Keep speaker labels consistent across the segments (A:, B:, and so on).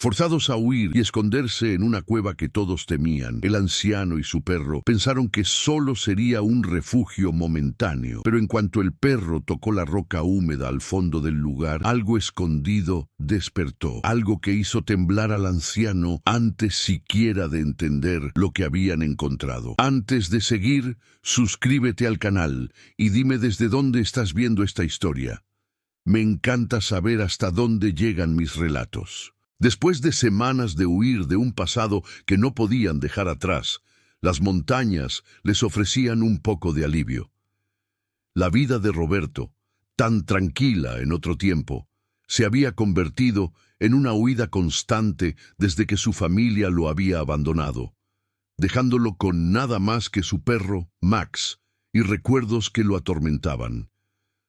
A: Forzados a huir y esconderse en una cueva que todos temían, el anciano y su perro pensaron que solo sería un refugio momentáneo. Pero en cuanto el perro tocó la roca húmeda al fondo del lugar, algo escondido despertó, algo que hizo temblar al anciano antes siquiera de entender lo que habían encontrado. Antes de seguir, suscríbete al canal y dime desde dónde estás viendo esta historia. Me encanta saber hasta dónde llegan mis relatos. Después de semanas de huir de un pasado que no podían dejar atrás, las montañas les ofrecían un poco de alivio. La vida de Roberto, tan tranquila en otro tiempo, se había convertido en una huida constante desde que su familia lo había abandonado, dejándolo con nada más que su perro, Max, y recuerdos que lo atormentaban.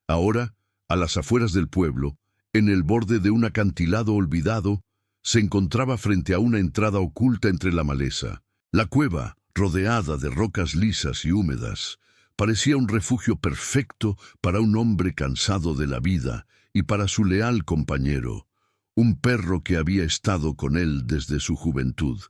A: Ahora, a las afueras del pueblo, en el borde de un acantilado olvidado, se encontraba frente a una entrada oculta entre la maleza. La cueva, rodeada de rocas lisas y húmedas, parecía un refugio perfecto para un hombre cansado de la vida y para su leal compañero, un perro que había estado con él desde su juventud.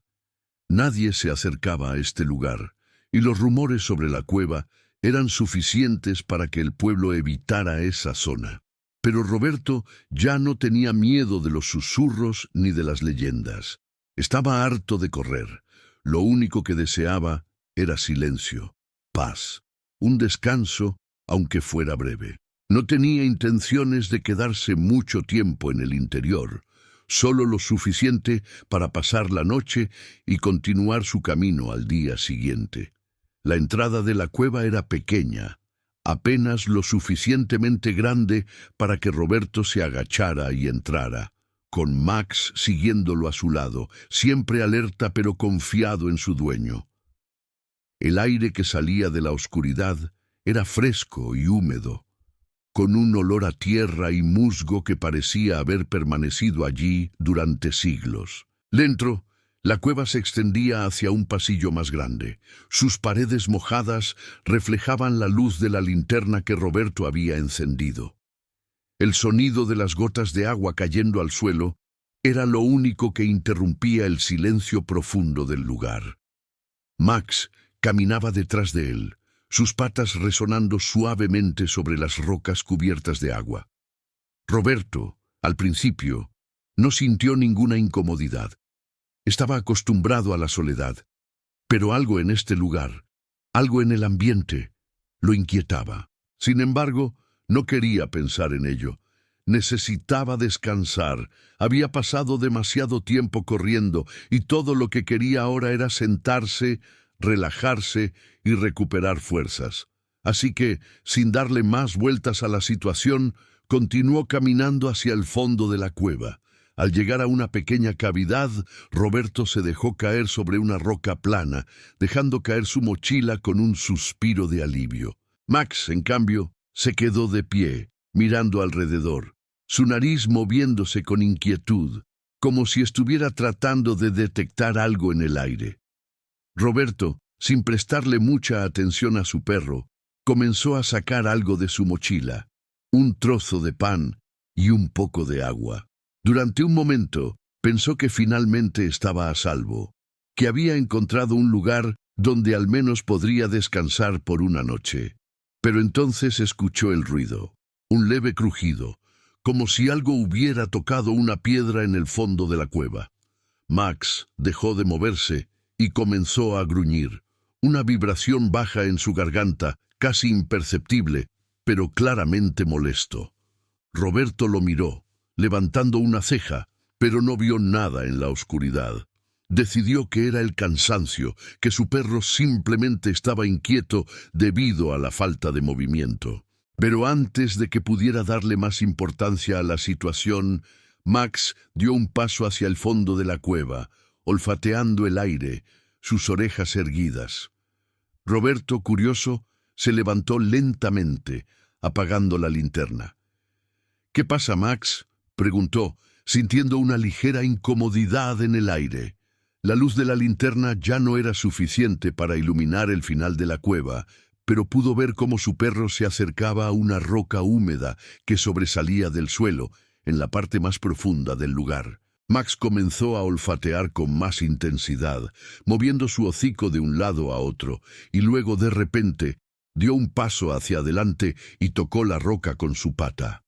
A: Nadie se acercaba a este lugar, y los rumores sobre la cueva eran suficientes para que el pueblo evitara esa zona. Pero Roberto ya no tenía miedo de los susurros ni de las leyendas. Estaba harto de correr. Lo único que deseaba era silencio, paz, un descanso, aunque fuera breve. No tenía intenciones de quedarse mucho tiempo en el interior, solo lo suficiente para pasar la noche y continuar su camino al día siguiente. La entrada de la cueva era pequeña, apenas lo suficientemente grande para que Roberto se agachara y entrara, con Max siguiéndolo a su lado, siempre alerta pero confiado en su dueño. El aire que salía de la oscuridad era fresco y húmedo, con un olor a tierra y musgo que parecía haber permanecido allí durante siglos. Dentro, la cueva se extendía hacia un pasillo más grande. Sus paredes mojadas reflejaban la luz de la linterna que Roberto había encendido. El sonido de las gotas de agua cayendo al suelo era lo único que interrumpía el silencio profundo del lugar. Max caminaba detrás de él, sus patas resonando suavemente sobre las rocas cubiertas de agua. Roberto, al principio, no sintió ninguna incomodidad. Estaba acostumbrado a la soledad, pero algo en este lugar, algo en el ambiente, lo inquietaba. Sin embargo, no quería pensar en ello. Necesitaba descansar. Había pasado demasiado tiempo corriendo y todo lo que quería ahora era sentarse, relajarse y recuperar fuerzas. Así que, sin darle más vueltas a la situación, continuó caminando hacia el fondo de la cueva. Al llegar a una pequeña cavidad, Roberto se dejó caer sobre una roca plana, dejando caer su mochila con un suspiro de alivio. Max, en cambio, se quedó de pie, mirando alrededor, su nariz moviéndose con inquietud, como si estuviera tratando de detectar algo en el aire. Roberto, sin prestarle mucha atención a su perro, comenzó a sacar algo de su mochila, un trozo de pan y un poco de agua. Durante un momento, pensó que finalmente estaba a salvo, que había encontrado un lugar donde al menos podría descansar por una noche. Pero entonces escuchó el ruido, un leve crujido, como si algo hubiera tocado una piedra en el fondo de la cueva. Max dejó de moverse y comenzó a gruñir, una vibración baja en su garganta, casi imperceptible, pero claramente molesto. Roberto lo miró, levantando una ceja, pero no vio nada en la oscuridad. Decidió que era el cansancio, que su perro simplemente estaba inquieto debido a la falta de movimiento. Pero antes de que pudiera darle más importancia a la situación, Max dio un paso hacia el fondo de la cueva, olfateando el aire, sus orejas erguidas. Roberto, curioso, se levantó lentamente, apagando la linterna. «¿Qué pasa, Max?», preguntó, sintiendo una ligera incomodidad en el aire. La luz de la linterna ya no era suficiente para iluminar el final de la cueva, pero pudo ver cómo su perro se acercaba a una roca húmeda que sobresalía del suelo, en la parte más profunda del lugar. Max comenzó a olfatear con más intensidad, moviendo su hocico de un lado a otro, y luego de repente dio un paso hacia adelante y tocó la roca con su pata.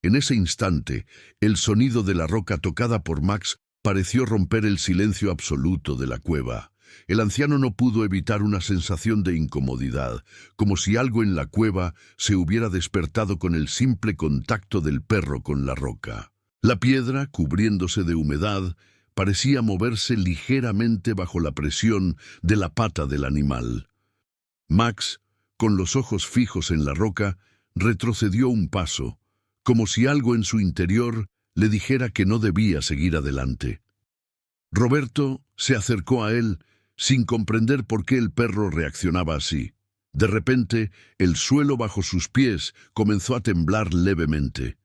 A: En ese instante, el sonido de la roca tocada por Max pareció romper el silencio absoluto de la cueva. El anciano no pudo evitar una sensación de incomodidad, como si algo en la cueva se hubiera despertado con el simple contacto del perro con la roca. La piedra, cubriéndose de humedad, parecía moverse ligeramente bajo la presión de la pata del animal. Max, con los ojos fijos en la roca, retrocedió un paso, como si algo en su interior le dijera que no debía seguir adelante. Roberto se acercó a él sin comprender por qué el perro reaccionaba así. De repente, el suelo bajo sus pies comenzó a temblar levemente.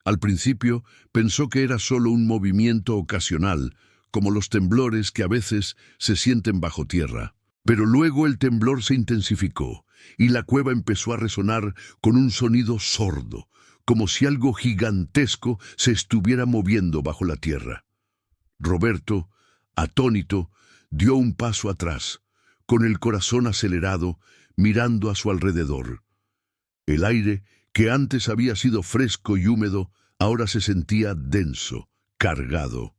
A: Al principio, pensó que era solo un movimiento ocasional, como los temblores que a veces se sienten bajo tierra. Pero luego el temblor se intensificó, y la cueva empezó a resonar con un sonido sordo, como si algo gigantesco se estuviera moviendo bajo la tierra. Roberto, atónito, dio un paso atrás, con el corazón acelerado, mirando a su alrededor. El aire, que antes había sido fresco y húmedo, ahora se sentía denso, cargado.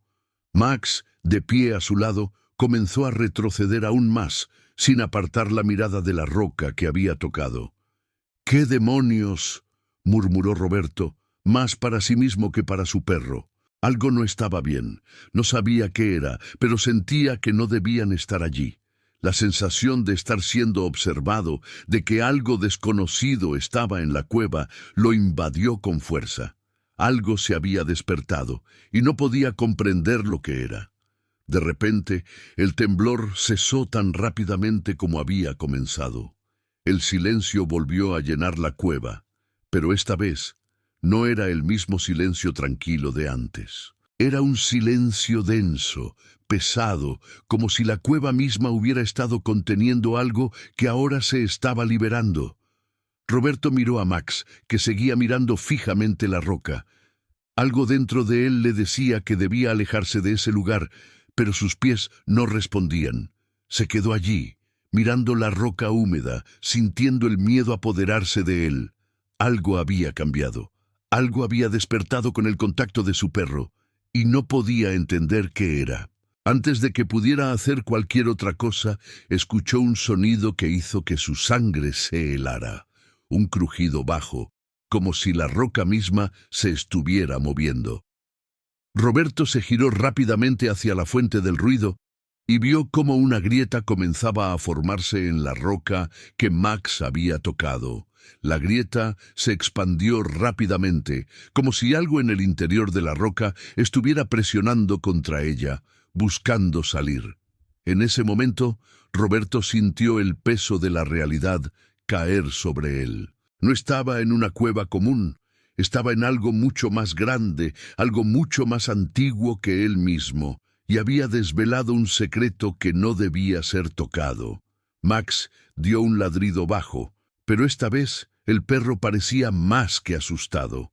A: Max, de pie a su lado, comenzó a retroceder aún más, sin apartar la mirada de la roca que había tocado. «¡Qué demonios!», murmuró Roberto, más para sí mismo que para su perro. Algo no estaba bien, no sabía qué era, pero sentía que no debían estar allí. La sensación de estar siendo observado, de que algo desconocido estaba en la cueva, lo invadió con fuerza. Algo se había despertado, y no podía comprender lo que era. De repente, el temblor cesó tan rápidamente como había comenzado. El silencio volvió a llenar la cueva, pero esta vez no era el mismo silencio tranquilo de antes. Era un silencio denso, pesado, como si la cueva misma hubiera estado conteniendo algo que ahora se estaba liberando. Roberto miró a Max, que seguía mirando fijamente la roca. Algo dentro de él le decía que debía alejarse de ese lugar, pero sus pies no respondían. Se quedó allí, mirando la roca húmeda, sintiendo el miedo apoderarse de él. Algo había cambiado. Algo había despertado con el contacto de su perro, y no podía entender qué era. Antes de que pudiera hacer cualquier otra cosa, escuchó un sonido que hizo que su sangre se helara. Un crujido bajo, como si la roca misma se estuviera moviendo. Roberto se giró rápidamente hacia la fuente del ruido y vio cómo una grieta comenzaba a formarse en la roca que Max había tocado. La grieta se expandió rápidamente, como si algo en el interior de la roca estuviera presionando contra ella, buscando salir. En ese momento, Roberto sintió el peso de la realidad caer sobre él. No estaba en una cueva común, estaba en algo mucho más grande, algo mucho más antiguo que él mismo, y había desvelado un secreto que no debía ser tocado. Max dio un ladrido bajo, pero esta vez el perro parecía más que asustado.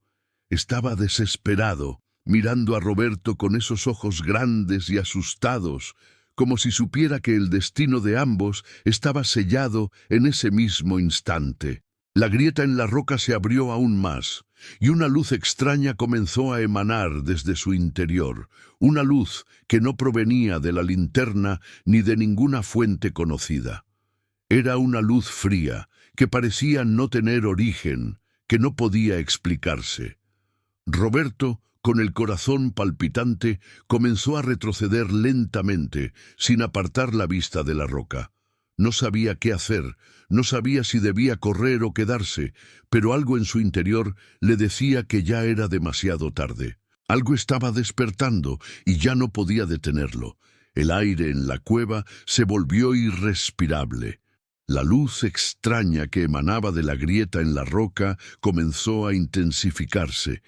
A: Estaba desesperado, mirando a Roberto con esos ojos grandes y asustados, como si supiera que el destino de ambos estaba sellado en ese mismo instante. La grieta en la roca se abrió aún más, y una luz extraña comenzó a emanar desde su interior, una luz que no provenía de la linterna ni de ninguna fuente conocida. Era una luz fría, que parecía no tener origen, que no podía explicarse. Roberto, con el corazón palpitante, comenzó a retroceder lentamente, sin apartar la vista de la roca. No sabía qué hacer, no sabía si debía correr o quedarse, pero algo en su interior le decía que ya era demasiado tarde. Algo estaba despertando y ya no podía detenerlo. El aire en la cueva se volvió irrespirable. La luz extraña que emanaba de la grieta en la roca comenzó a intensificarse,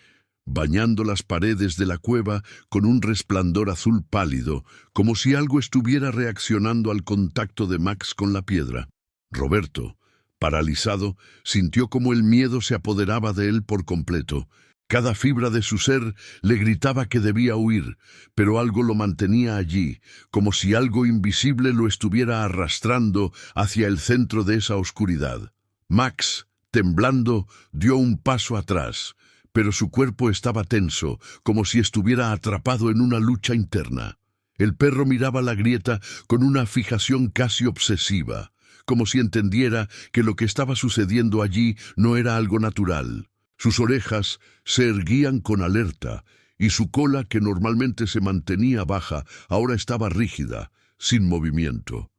A: bañando las paredes de la cueva con un resplandor azul pálido, como si algo estuviera reaccionando al contacto de Max con la piedra. Roberto, paralizado, sintió como el miedo se apoderaba de él por completo. Cada fibra de su ser le gritaba que debía huir, pero algo lo mantenía allí, como si algo invisible lo estuviera arrastrando hacia el centro de esa oscuridad. Max, temblando, dio un paso atrás, pero su cuerpo estaba tenso, como si estuviera atrapado en una lucha interna. El perro miraba la grieta con una fijación casi obsesiva, como si entendiera que lo que estaba sucediendo allí no era algo natural. Sus orejas se erguían con alerta, y su cola, que normalmente se mantenía baja, ahora estaba rígida, sin movimiento.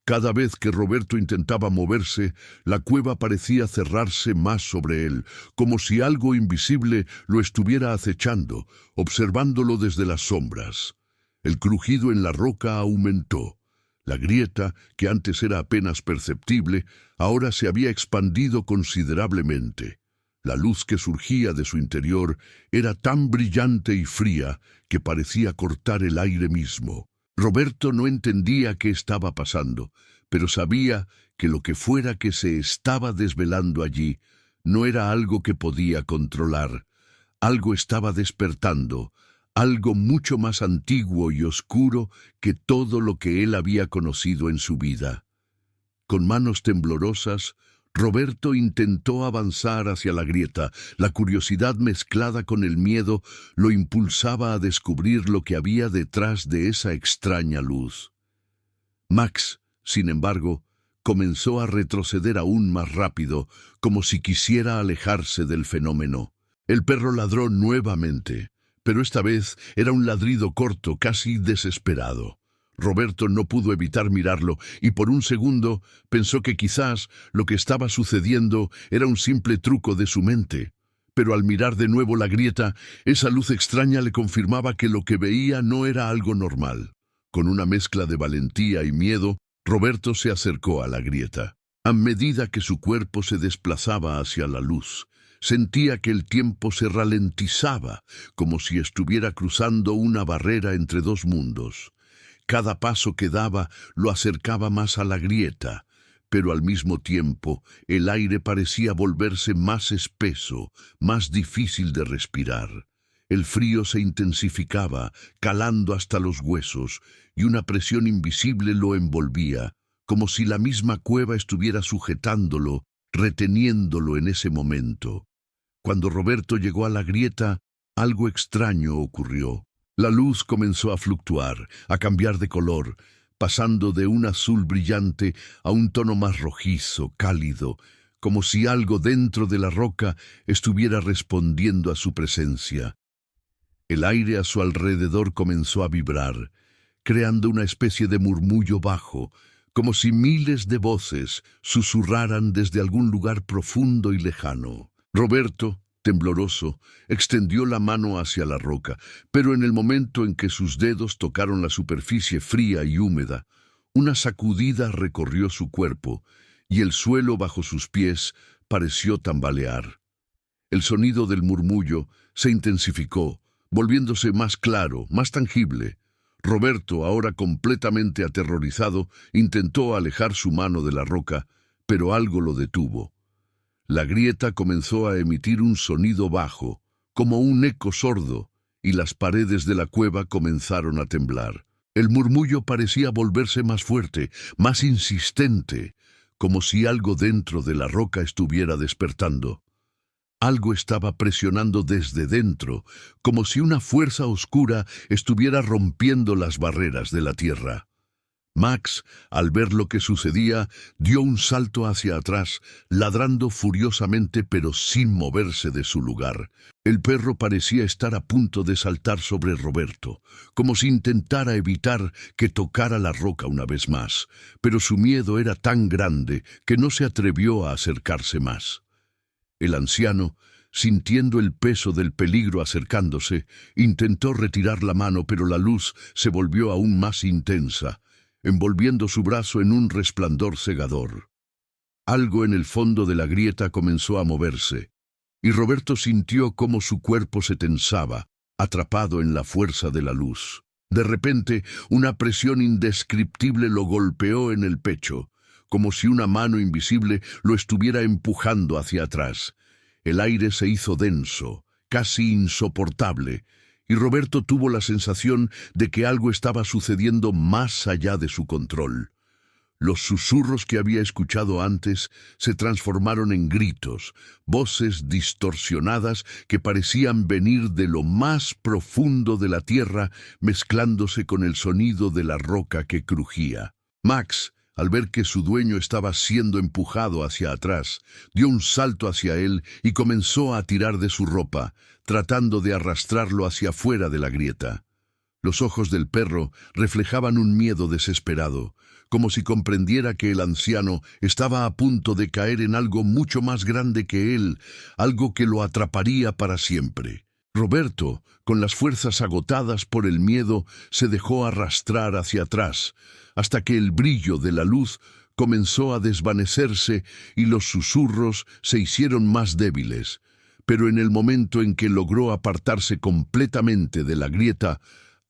A: Cada vez que Roberto intentaba moverse, la cueva parecía cerrarse más sobre él, como si algo invisible lo estuviera acechando, observándolo desde las sombras. El crujido en la roca aumentó. La grieta, que antes era apenas perceptible, ahora se había expandido considerablemente. La luz que surgía de su interior era tan brillante y fría que parecía cortar el aire mismo. Roberto no entendía qué estaba pasando, pero sabía que lo que fuera que se estaba desvelando allí no era algo que podía controlar. Algo estaba despertando, algo mucho más antiguo y oscuro que todo lo que él había conocido en su vida. Con manos temblorosas, Roberto intentó avanzar hacia la grieta. La curiosidad mezclada con el miedo lo impulsaba a descubrir lo que había detrás de esa extraña luz. Max, sin embargo, comenzó a retroceder aún más rápido, como si quisiera alejarse del fenómeno. El perro ladró nuevamente, pero esta vez era un ladrido corto, casi desesperado. Roberto no pudo evitar mirarlo y por un segundo pensó que quizás lo que estaba sucediendo era un simple truco de su mente. Pero al mirar de nuevo la grieta, esa luz extraña le confirmaba que lo que veía no era algo normal. Con una mezcla de valentía y miedo, Roberto se acercó a la grieta. A medida que su cuerpo se desplazaba hacia la luz, sentía que el tiempo se ralentizaba, como si estuviera cruzando una barrera entre dos mundos. Cada paso que daba lo acercaba más a la grieta, pero al mismo tiempo el aire parecía volverse más espeso, más difícil de respirar. El frío se intensificaba, calando hasta los huesos, y una presión invisible lo envolvía, como si la misma cueva estuviera sujetándolo, reteniéndolo en ese momento. Cuando Roberto llegó a la grieta, algo extraño ocurrió. La luz comenzó a fluctuar, a cambiar de color, pasando de un azul brillante a un tono más rojizo, cálido, como si algo dentro de la roca estuviera respondiendo a su presencia. El aire a su alrededor comenzó a vibrar, creando una especie de murmullo bajo, como si miles de voces susurraran desde algún lugar profundo y lejano. Roberto, tembloroso, extendió la mano hacia la roca, pero en el momento en que sus dedos tocaron la superficie fría y húmeda, una sacudida recorrió su cuerpo y el suelo bajo sus pies pareció tambalear. El sonido del murmullo se intensificó, volviéndose más claro, más tangible. Roberto, ahora completamente aterrorizado, intentó alejar su mano de la roca, pero algo lo detuvo. La grieta comenzó a emitir un sonido bajo, como un eco sordo, y las paredes de la cueva comenzaron a temblar. El murmullo parecía volverse más fuerte, más insistente, como si algo dentro de la roca estuviera despertando. Algo estaba presionando desde dentro, como si una fuerza oscura estuviera rompiendo las barreras de la tierra. Max, al ver lo que sucedía, dio un salto hacia atrás, ladrando furiosamente pero sin moverse de su lugar. El perro parecía estar a punto de saltar sobre Roberto, como si intentara evitar que tocara la roca una vez más, pero su miedo era tan grande que no se atrevió a acercarse más. El anciano, sintiendo el peso del peligro acercándose, intentó retirar la mano, pero la luz se volvió aún más intensa, envolviendo su brazo en un resplandor cegador. Algo en el fondo de la grieta comenzó a moverse, y Roberto sintió cómo su cuerpo se tensaba, atrapado en la fuerza de la luz. De repente, una presión indescriptible lo golpeó en el pecho, como si una mano invisible lo estuviera empujando hacia atrás. El aire se hizo denso, casi insoportable, y Roberto tuvo la sensación de que algo estaba sucediendo más allá de su control. Los susurros que había escuchado antes se transformaron en gritos, voces distorsionadas que parecían venir de lo más profundo de la tierra, mezclándose con el sonido de la roca que crujía. Max, al ver que su dueño estaba siendo empujado hacia atrás, dio un salto hacia él y comenzó a tirar de su ropa, tratando de arrastrarlo hacia afuera de la grieta. Los ojos del perro reflejaban un miedo desesperado, como si comprendiera que el anciano estaba a punto de caer en algo mucho más grande que él, algo que lo atraparía para siempre. Roberto, con las fuerzas agotadas por el miedo, se dejó arrastrar hacia atrás, hasta que el brillo de la luz comenzó a desvanecerse y los susurros se hicieron más débiles. Pero en el momento en que logró apartarse completamente de la grieta,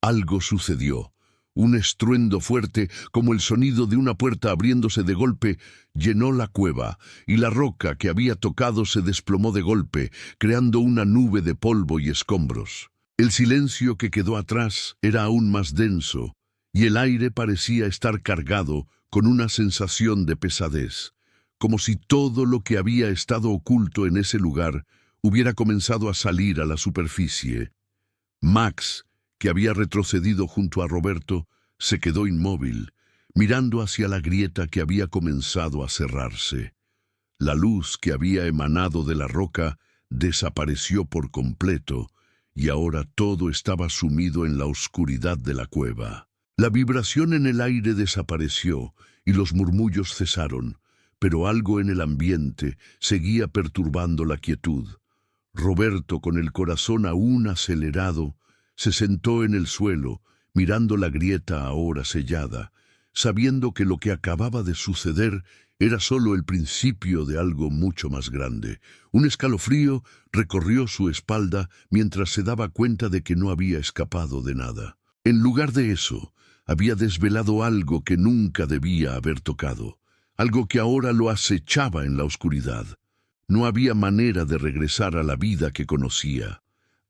A: algo sucedió. Un estruendo fuerte, como el sonido de una puerta abriéndose de golpe, llenó la cueva, y la roca que había tocado se desplomó de golpe, creando una nube de polvo y escombros. El silencio que quedó atrás era aún más denso, y el aire parecía estar cargado con una sensación de pesadez, como si todo lo que había estado oculto en ese lugar hubiera comenzado a salir a la superficie. Max, que había retrocedido junto a Roberto, se quedó inmóvil, mirando hacia la grieta que había comenzado a cerrarse. La luz que había emanado de la roca desapareció por completo, y ahora todo estaba sumido en la oscuridad de la cueva. La vibración en el aire desapareció, y los murmullos cesaron, pero algo en el ambiente seguía perturbando la quietud. Roberto, con el corazón aún acelerado, se sentó en el suelo, mirando la grieta ahora sellada, sabiendo que lo que acababa de suceder era solo el principio de algo mucho más grande. Un escalofrío recorrió su espalda mientras se daba cuenta de que no había escapado de nada. En lugar de eso, había desvelado algo que nunca debía haber tocado, algo que ahora lo acechaba en la oscuridad. No había manera de regresar a la vida que conocía.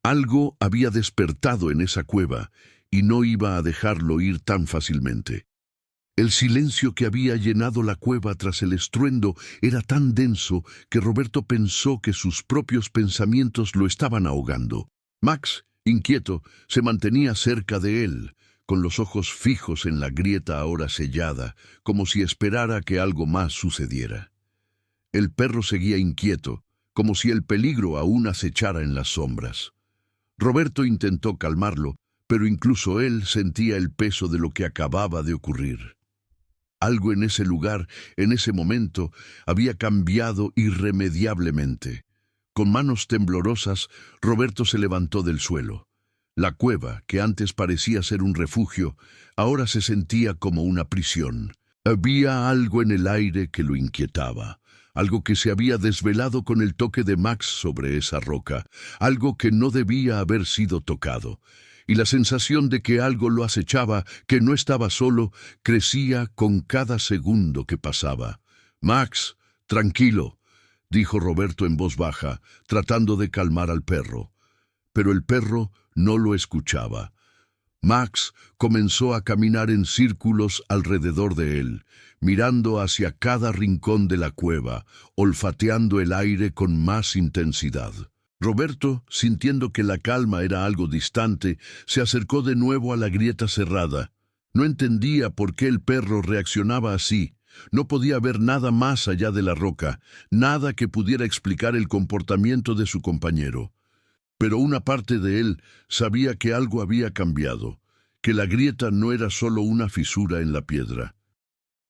A: Algo había despertado en esa cueva y no iba a dejarlo ir tan fácilmente. El silencio que había llenado la cueva tras el estruendo era tan denso que Roberto pensó que sus propios pensamientos lo estaban ahogando. Max, inquieto, se mantenía cerca de él, con los ojos fijos en la grieta ahora sellada, como si esperara que algo más sucediera. El perro seguía inquieto, como si el peligro aún acechara en las sombras. Roberto intentó calmarlo, pero incluso él sentía el peso de lo que acababa de ocurrir. Algo en ese lugar, en ese momento, había cambiado irremediablemente. Con manos temblorosas, Roberto se levantó del suelo. La cueva, que antes parecía ser un refugio, ahora se sentía como una prisión. Había algo en el aire que lo inquietaba. Algo que se había desvelado con el toque de Max sobre esa roca, algo que no debía haber sido tocado. Y la sensación de que algo lo acechaba, que no estaba solo, crecía con cada segundo que pasaba. «Max, tranquilo», dijo Roberto en voz baja, tratando de calmar al perro. Pero el perro no lo escuchaba. Max comenzó a caminar en círculos alrededor de él, mirando hacia cada rincón de la cueva, olfateando el aire con más intensidad. Roberto, sintiendo que la calma era algo distante, se acercó de nuevo a la grieta cerrada. No entendía por qué el perro reaccionaba así. No podía ver nada más allá de la roca, nada que pudiera explicar el comportamiento de su compañero. Pero una parte de él sabía que algo había cambiado, que la grieta no era solo una fisura en la piedra.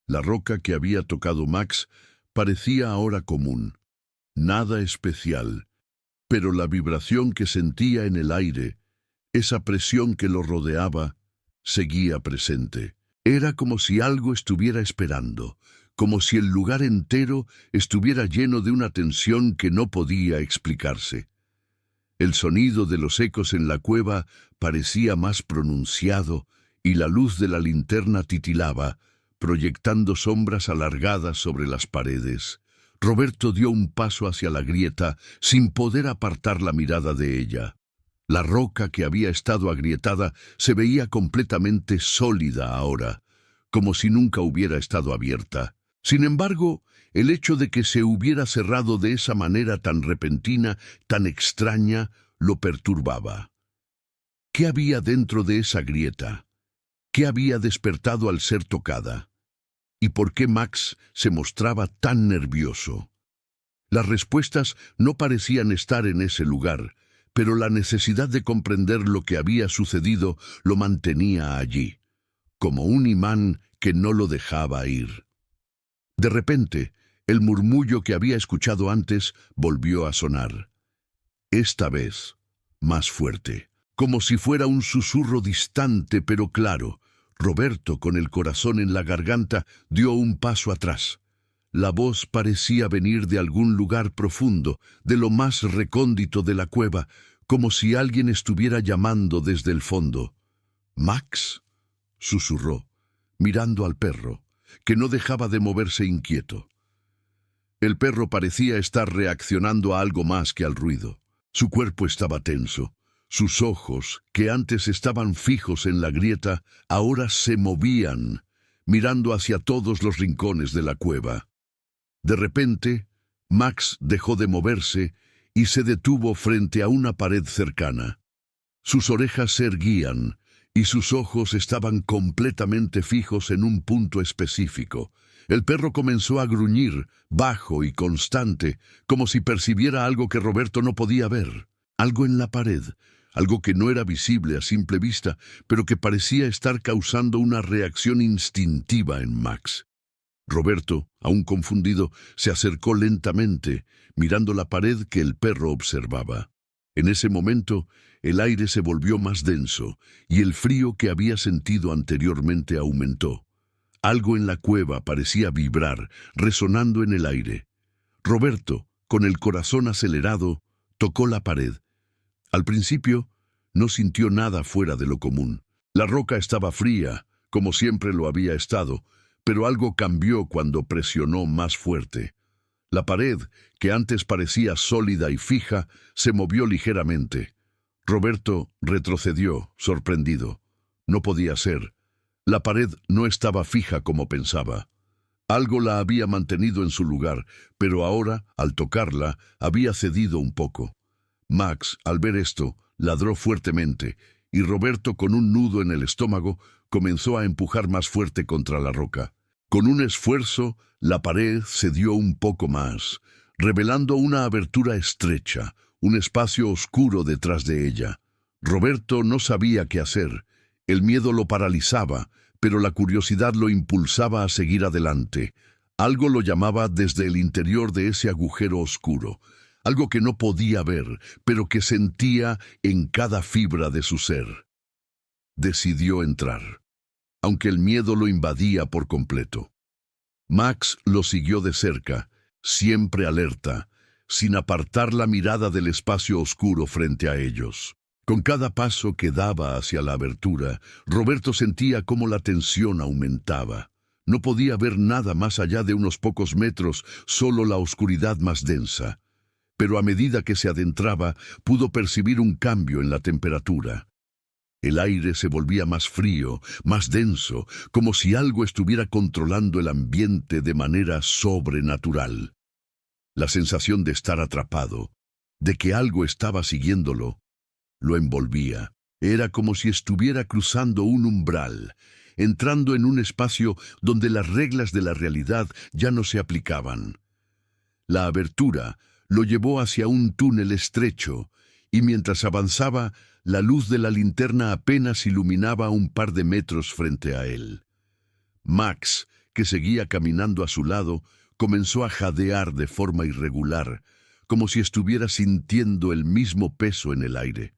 A: La roca que había tocado Max parecía ahora común, nada especial, pero la vibración que sentía en el aire, esa presión que lo rodeaba, seguía presente. Era como si algo estuviera esperando, como si el lugar entero estuviera lleno de una tensión que no podía explicarse. El sonido de los ecos en la cueva parecía más pronunciado y la luz de la linterna titilaba, proyectando sombras alargadas sobre las paredes. Roberto dio un paso hacia la grieta sin poder apartar la mirada de ella. La roca que había estado agrietada se veía completamente sólida ahora, como si nunca hubiera estado abierta. Sin embargo, el hecho de que se hubiera cerrado de esa manera tan repentina, tan extraña, lo perturbaba. ¿Qué había dentro de esa grieta? ¿Qué había despertado al ser tocada? ¿Y por qué Max se mostraba tan nervioso? Las respuestas no parecían estar en ese lugar, pero la necesidad de comprender lo que había sucedido lo mantenía allí, como un imán que no lo dejaba ir. De repente, el murmullo que había escuchado antes volvió a sonar. Esta vez, más fuerte, como si fuera un susurro distante pero claro. Roberto, con el corazón en la garganta, dio un paso atrás. La voz parecía venir de algún lugar profundo, de lo más recóndito de la cueva, como si alguien estuviera llamando desde el fondo. «Max», susurró, mirando al perro, que no dejaba de moverse inquieto. El perro parecía estar reaccionando a algo más que al ruido. Su cuerpo estaba tenso. Sus ojos, que antes estaban fijos en la grieta, ahora se movían, mirando hacia todos los rincones de la cueva. De repente, Max dejó de moverse y se detuvo frente a una pared cercana. Sus orejas se erguían y sus ojos estaban completamente fijos en un punto específico. El perro comenzó a gruñir, bajo y constante, como si percibiera algo que Roberto no podía ver. Algo en la pared, algo que no era visible a simple vista, pero que parecía estar causando una reacción instintiva en Max. Roberto, aún confundido, se acercó lentamente, mirando la pared que el perro observaba. En ese momento, el aire se volvió más denso, y el frío que había sentido anteriormente aumentó. Algo en la cueva parecía vibrar, resonando en el aire. Roberto, con el corazón acelerado, tocó la pared. Al principio, no sintió nada fuera de lo común. La roca estaba fría, como siempre lo había estado, pero algo cambió cuando presionó más fuerte. La pared, que antes parecía sólida y fija, se movió ligeramente. Roberto retrocedió, sorprendido. No podía ser. La pared no estaba fija como pensaba. Algo la había mantenido en su lugar, pero ahora, al tocarla, había cedido un poco. Max, al ver esto, ladró fuertemente, y Roberto, con un nudo en el estómago, comenzó a empujar más fuerte contra la roca. Con un esfuerzo, la pared cedió un poco más, revelando una abertura estrecha, un espacio oscuro detrás de ella. Roberto no sabía qué hacer. El miedo lo paralizaba, pero la curiosidad lo impulsaba a seguir adelante. Algo lo llamaba desde el interior de ese agujero oscuro. Algo que no podía ver, pero que sentía en cada fibra de su ser. Decidió entrar, aunque el miedo lo invadía por completo. Max lo siguió de cerca, siempre alerta, sin apartar la mirada del espacio oscuro frente a ellos. Con cada paso que daba hacia la abertura, Roberto sentía cómo la tensión aumentaba. No podía ver nada más allá de unos pocos metros, solo la oscuridad más densa. Pero a medida que se adentraba, pudo percibir un cambio en la temperatura. El aire se volvía más frío, más denso, como si algo estuviera controlando el ambiente de manera sobrenatural. La sensación de estar atrapado, de que algo estaba siguiéndolo, lo envolvía. Era como si estuviera cruzando un umbral, entrando en un espacio donde las reglas de la realidad ya no se aplicaban. La abertura lo llevó hacia un túnel estrecho, y mientras avanzaba, la luz de la linterna apenas iluminaba un par de metros frente a él. Max, que seguía caminando a su lado, comenzó a jadear de forma irregular, como si estuviera sintiendo el mismo peso en el aire.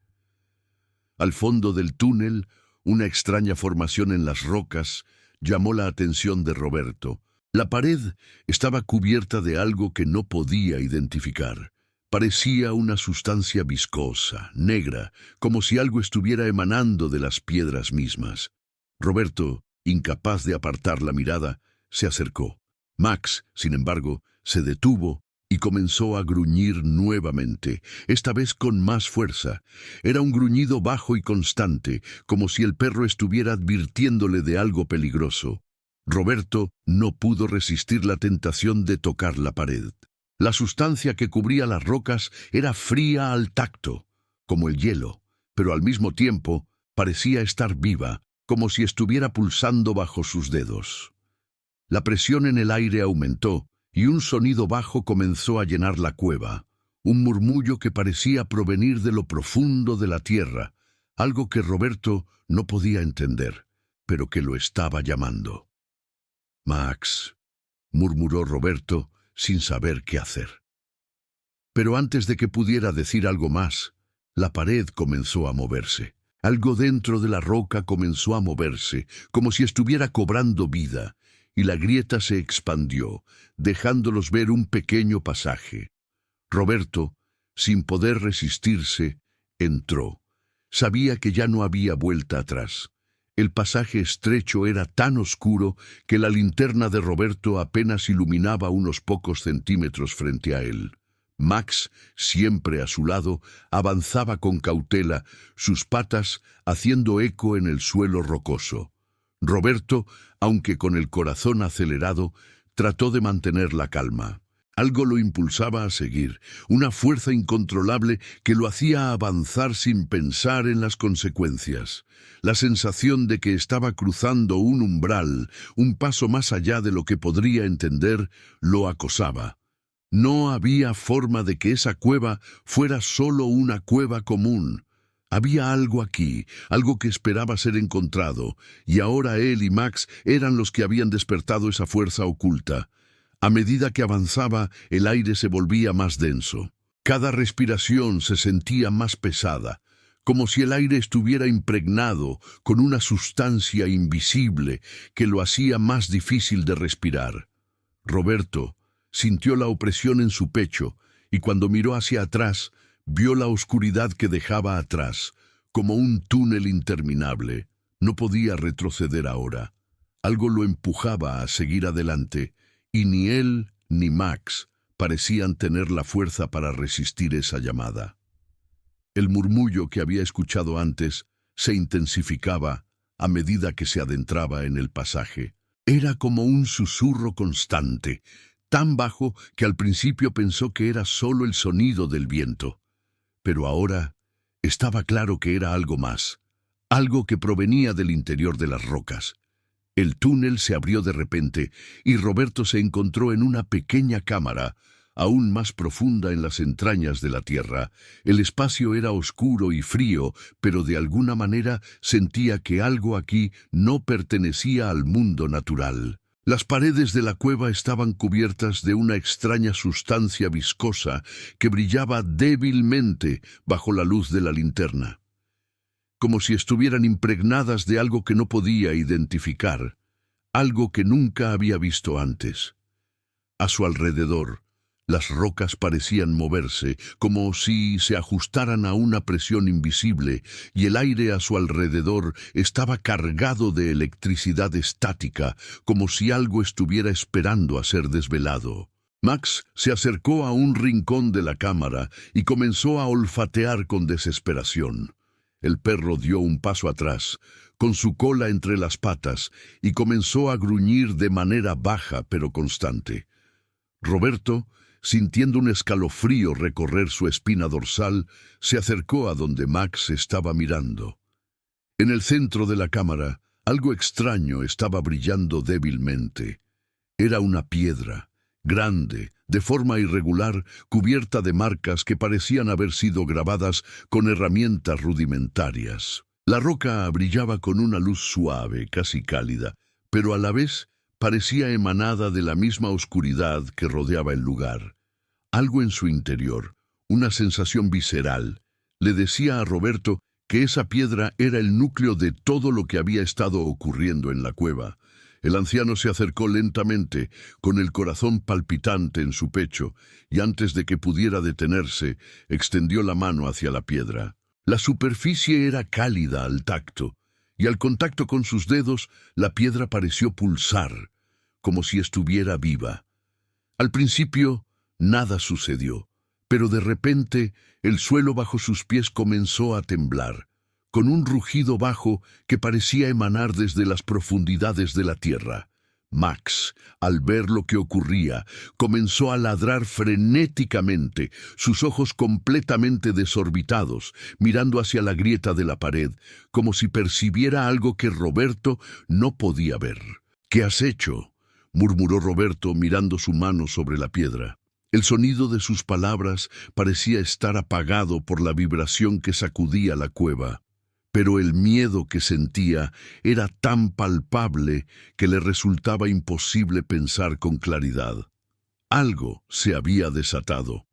A: Al fondo del túnel, una extraña formación en las rocas llamó la atención de Roberto. La pared estaba cubierta de algo que no podía identificar. Parecía una sustancia viscosa, negra, como si algo estuviera emanando de las piedras mismas. Roberto, incapaz de apartar la mirada, se acercó. Max, sin embargo, Se detuvo y comenzó a gruñir nuevamente, esta vez con más fuerza. Era un gruñido bajo y constante, como si el perro estuviera advirtiéndole de algo peligroso. Roberto no pudo resistir la tentación de tocar la pared. La sustancia que cubría las rocas era fría al tacto, como el hielo, pero al mismo tiempo parecía estar viva, como si estuviera pulsando bajo sus dedos. La presión en el aire aumentó y un sonido bajo comenzó a llenar la cueva, un murmullo que parecía provenir de lo profundo de la tierra, algo que Roberto no podía entender, pero que lo estaba llamando. «Max», murmuró Roberto sin saber qué hacer. Pero antes de que pudiera decir algo más, la pared comenzó a moverse. Algo dentro de la roca comenzó a moverse, como si estuviera cobrando vida, y la grieta se expandió, dejándolos ver un pequeño pasaje. Roberto, sin poder resistirse, entró. Sabía que ya no había vuelta atrás. El pasaje estrecho era tan oscuro que la linterna de Roberto apenas iluminaba unos pocos centímetros frente a él. Max, siempre a su lado, avanzaba con cautela, sus patas haciendo eco en el suelo rocoso. Roberto, aunque con el corazón acelerado, trató de mantener la calma. Algo lo impulsaba a seguir, una fuerza incontrolable que lo hacía avanzar sin pensar en las consecuencias. La sensación de que estaba cruzando un umbral, un paso más allá de lo que podría entender, lo acosaba. No había forma de que esa cueva fuera solo una cueva común. Había algo aquí, algo que esperaba ser encontrado, y ahora él y Max eran los que habían despertado esa fuerza oculta. A medida que avanzaba, el aire se volvía más denso. Cada respiración se sentía más pesada, como si el aire estuviera impregnado con una sustancia invisible que lo hacía más difícil de respirar. Roberto sintió la opresión en su pecho, y cuando miró hacia atrás, vio la oscuridad que dejaba atrás, como un túnel interminable. No podía retroceder ahora. Algo lo empujaba a seguir adelante, y ni él ni Max parecían tener la fuerza para resistir esa llamada. El murmullo que había escuchado antes se intensificaba a medida que se adentraba en el pasaje. Era como un susurro constante, tan bajo que al principio pensó que era solo el sonido del viento. Pero ahora estaba claro que era algo más, algo que provenía del interior de las rocas. El túnel se abrió de repente y Roberto se encontró en una pequeña cámara, aún más profunda en las entrañas de la tierra. El espacio era oscuro y frío, pero de alguna manera sentía que algo aquí no pertenecía al mundo natural. Las paredes de la cueva estaban cubiertas de una extraña sustancia viscosa que brillaba débilmente bajo la luz de la linterna, como si estuvieran impregnadas de algo que no podía identificar, algo que nunca había visto antes. A su alrededor, las rocas parecían moverse, como si se ajustaran a una presión invisible, y el aire a su alrededor estaba cargado de electricidad estática, como si algo estuviera esperando a ser desvelado. Max se acercó a un rincón de la cámara y comenzó a olfatear con desesperación. El perro dio un paso atrás, con su cola entre las patas, y comenzó a gruñir de manera baja pero constante. Roberto, sintiendo un escalofrío recorrer su espina dorsal, se acercó a donde Max estaba mirando. En el centro de la cámara, algo extraño estaba brillando débilmente. Era una piedra, grande, de forma irregular, cubierta de marcas que parecían haber sido grabadas con herramientas rudimentarias. La roca brillaba con una luz suave, casi cálida, pero a la vez parecía emanada de la misma oscuridad que rodeaba el lugar. Algo en su interior, una sensación visceral, le decía a Roberto que esa piedra era el núcleo de todo lo que había estado ocurriendo en la cueva. El anciano se acercó lentamente, con el corazón palpitante en su pecho, y antes de que pudiera detenerse, extendió la mano hacia la piedra. La superficie era cálida al tacto, y al contacto con sus dedos, la piedra pareció pulsar, como si estuviera viva. Al principio, nada sucedió, pero de repente el suelo bajo sus pies comenzó a temblar, con un rugido bajo que parecía emanar desde las profundidades de la tierra. Max, al ver lo que ocurría, comenzó a ladrar frenéticamente, sus ojos completamente desorbitados, mirando hacia la grieta de la pared, como si percibiera algo que Roberto no podía ver. «¿Qué has hecho?», murmuró Roberto mirando su mano sobre la piedra. El sonido de sus palabras parecía estar apagado por la vibración que sacudía la cueva, pero el miedo que sentía era tan palpable que le resultaba imposible pensar con claridad. Algo se había desatado,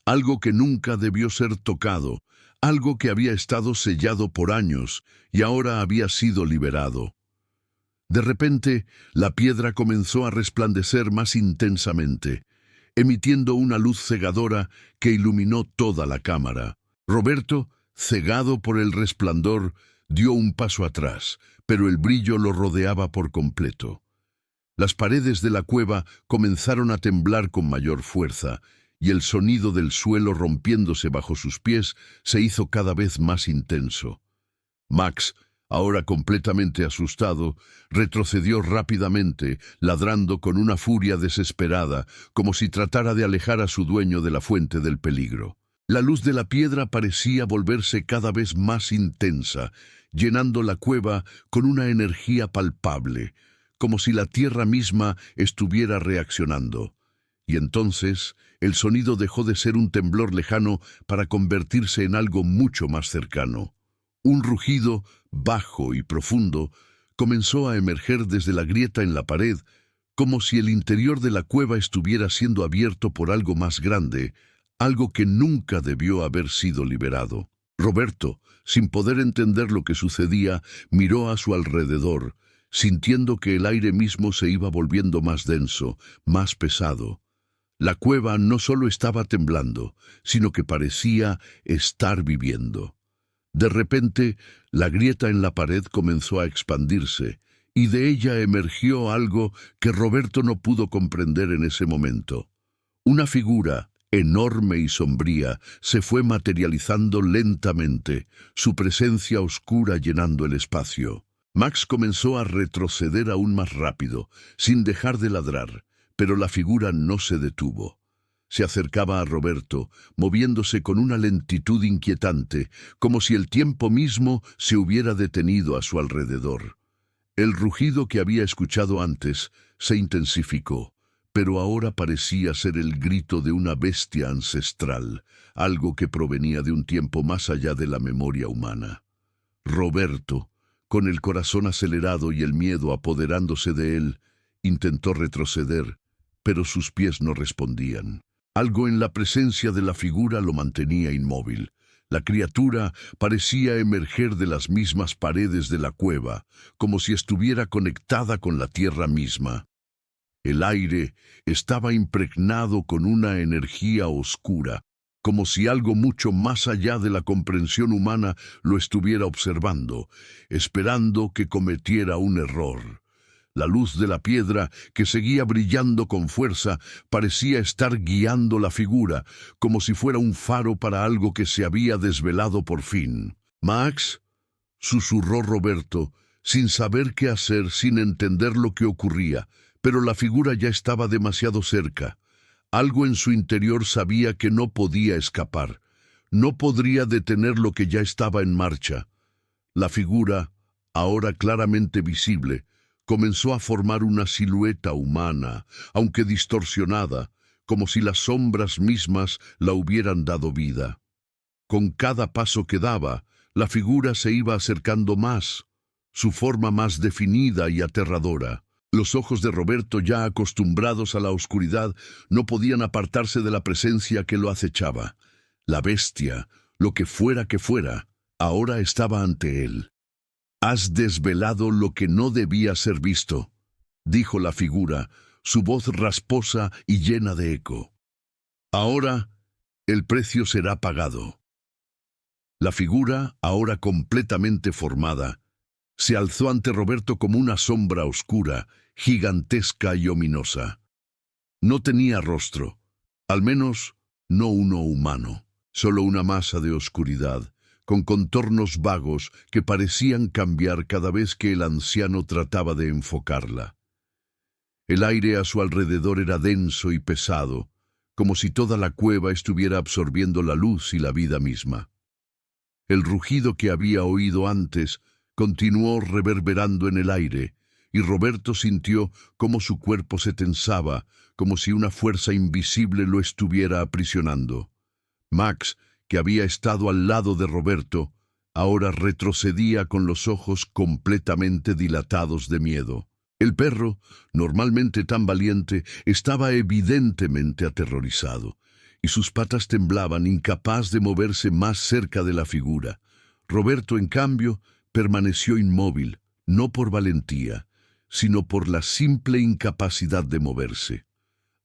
A: algo que nunca debió ser tocado, algo que había estado sellado por años y ahora había sido liberado. De repente, la piedra comenzó a resplandecer más intensamente, emitiendo una luz cegadora que iluminó toda la cámara. Roberto, cegado por el resplandor, dio un paso atrás, pero el brillo lo rodeaba por completo. Las paredes de la cueva comenzaron a temblar con mayor fuerza, y el sonido del suelo rompiéndose bajo sus pies se hizo cada vez más intenso. Max, ahora completamente asustado, retrocedió rápidamente, ladrando con una furia desesperada, como si tratara de alejar a su dueño de la fuente del peligro. La luz de la piedra parecía volverse cada vez más intensa, llenando la cueva con una energía palpable, como si la tierra misma estuviera reaccionando. Y entonces el sonido dejó de ser un temblor lejano para convertirse en algo mucho más cercano. Un rugido, bajo y profundo, comenzó a emerger desde la grieta en la pared, como si el interior de la cueva estuviera siendo abierto por algo más grande, algo que nunca debió haber sido liberado. Roberto, sin poder entender lo que sucedía, miró a su alrededor, sintiendo que el aire mismo se iba volviendo más denso, más pesado. La cueva no solo estaba temblando, sino que parecía estar viviendo. De repente, la grieta en la pared comenzó a expandirse, y de ella emergió algo que Roberto no pudo comprender en ese momento. Una figura, enorme y sombría, se fue materializando lentamente, su presencia oscura llenando el espacio. Max comenzó a retroceder aún más rápido, sin dejar de ladrar, pero la figura no se detuvo. Se acercaba a Roberto, moviéndose con una lentitud inquietante, como si el tiempo mismo se hubiera detenido a su alrededor. El rugido que había escuchado antes se intensificó, pero ahora parecía ser el grito de una bestia ancestral, algo que provenía de un tiempo más allá de la memoria humana. Roberto, con el corazón acelerado y el miedo apoderándose de él, intentó retroceder, pero sus pies no respondían. Algo en la presencia de la figura lo mantenía inmóvil. La criatura parecía emerger de las mismas paredes de la cueva, como si estuviera conectada con la tierra misma. El aire estaba impregnado con una energía oscura, como si algo mucho más allá de la comprensión humana lo estuviera observando, esperando que cometiera un error. La luz de la piedra, que seguía brillando con fuerza, parecía estar guiando la figura, como si fuera un faro para algo que se había desvelado por fin. «Max», susurró Roberto, sin saber qué hacer, sin entender lo que ocurría, pero la figura ya estaba demasiado cerca. Algo en su interior sabía que no podía escapar. No podría detener lo que ya estaba en marcha. La figura, ahora claramente visible, comenzó a formar una silueta humana, aunque distorsionada, como si las sombras mismas la hubieran dado vida. Con cada paso que daba, la figura se iba acercando más, su forma más definida y aterradora. Los ojos de Roberto, ya acostumbrados a la oscuridad, no podían apartarse de la presencia que lo acechaba. La bestia, lo que fuera, ahora estaba ante él. «Has desvelado lo que no debía ser visto», dijo la figura, su voz rasposa y llena de eco. «Ahora el precio será pagado». La figura, ahora completamente formada, se alzó ante Roberto como una sombra oscura, gigantesca y ominosa. No tenía rostro, al menos no uno humano, solo una masa de oscuridad, con contornos vagos que parecían cambiar cada vez que el anciano trataba de enfocarla. El aire a su alrededor era denso y pesado, como si toda la cueva estuviera absorbiendo la luz y la vida misma. El rugido que había oído antes continuó reverberando en el aire, y Roberto sintió cómo su cuerpo se tensaba, como si una fuerza invisible lo estuviera aprisionando. Max, que había estado al lado de Roberto, ahora retrocedía con los ojos completamente dilatados de miedo. El perro, normalmente tan valiente, estaba evidentemente aterrorizado, y sus patas temblaban, incapaz de moverse más cerca de la figura. Roberto, en cambio, permaneció inmóvil, no por valentía, sino por la simple incapacidad de moverse.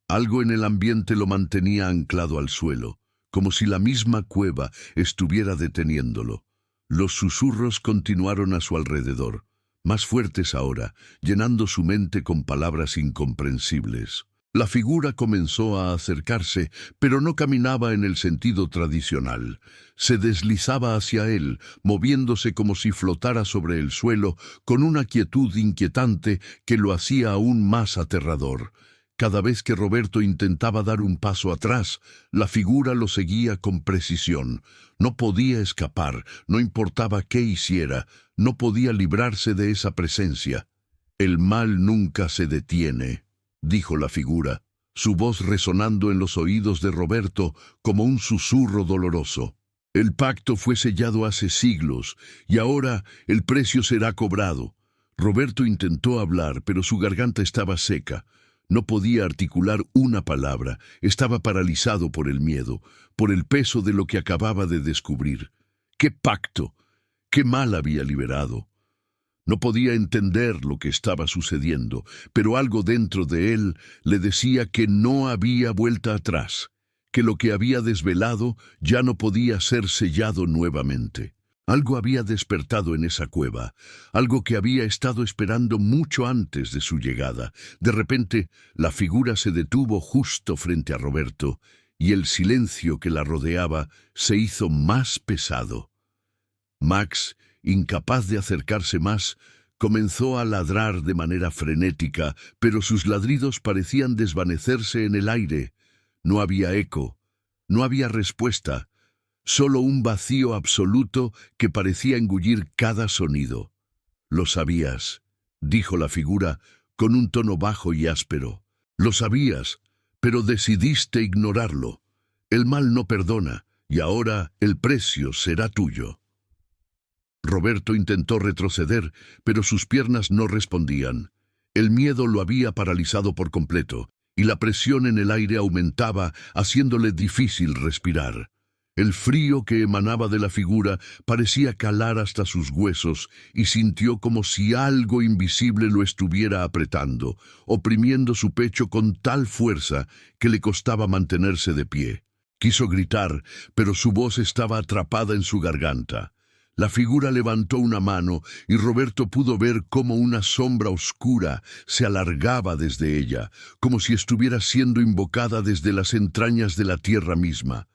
A: Algo en el ambiente lo mantenía anclado al suelo, como si la misma cueva estuviera deteniéndolo. Los susurros continuaron a su alrededor, más fuertes ahora, llenando su mente con palabras incomprensibles. La figura comenzó a acercarse, pero no caminaba en el sentido tradicional. Se deslizaba hacia él, moviéndose como si flotara sobre el suelo, con una quietud inquietante que lo hacía aún más aterrador. Cada vez que Roberto intentaba dar un paso atrás, la figura lo seguía con precisión. No podía escapar, no importaba qué hiciera, no podía librarse de esa presencia. «El mal nunca se detiene», dijo la figura, su voz resonando en los oídos de Roberto como un susurro doloroso. «El pacto fue sellado hace siglos, y ahora el precio será cobrado». Roberto intentó hablar, pero su garganta estaba seca. No podía articular una palabra, estaba paralizado por el miedo, por el peso de lo que acababa de descubrir. ¿Qué pacto? ¿Qué mal había liberado? No podía entender lo que estaba sucediendo, pero algo dentro de él le decía que no había vuelta atrás, que lo que había desvelado ya no podía ser sellado nuevamente. Algo había despertado en esa cueva, algo que había estado esperando mucho antes de su llegada. De repente, la figura se detuvo justo frente a Roberto, y el silencio que la rodeaba se hizo más pesado. Max, incapaz de acercarse más, comenzó a ladrar de manera frenética, pero sus ladridos parecían desvanecerse en el aire. No había eco, no había respuesta. Solo un vacío absoluto que parecía engullir cada sonido. «Lo sabías», dijo la figura con un tono bajo y áspero. «Lo sabías, pero decidiste ignorarlo. El mal no perdona, y ahora el precio será tuyo». Roberto intentó retroceder, pero sus piernas no respondían. El miedo lo había paralizado por completo, y la presión en el aire aumentaba, haciéndole difícil respirar. El frío que emanaba de la figura parecía calar hasta sus huesos, y sintió como si algo invisible lo estuviera apretando, oprimiendo su pecho con tal fuerza que le costaba mantenerse de pie. Quiso gritar, pero su voz estaba atrapada en su garganta. La figura levantó una mano y Roberto pudo ver cómo una sombra oscura se alargaba desde ella, como si estuviera siendo invocada desde las entrañas de la tierra misma.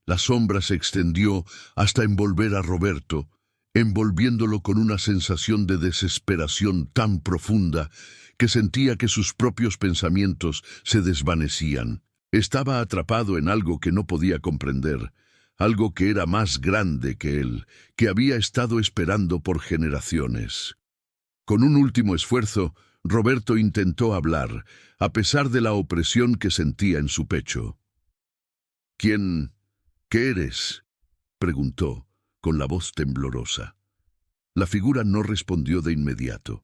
A: La sombra se extendió hasta envolver a Roberto, envolviéndolo con una sensación de desesperación tan profunda que sentía que sus propios pensamientos se desvanecían. Estaba atrapado en algo que no podía comprender, algo que era más grande que él, que había estado esperando por generaciones. Con un último esfuerzo, Roberto intentó hablar, a pesar de la opresión que sentía en su pecho. «¿Qué eres?», preguntó, con la voz temblorosa. La figura no respondió de inmediato.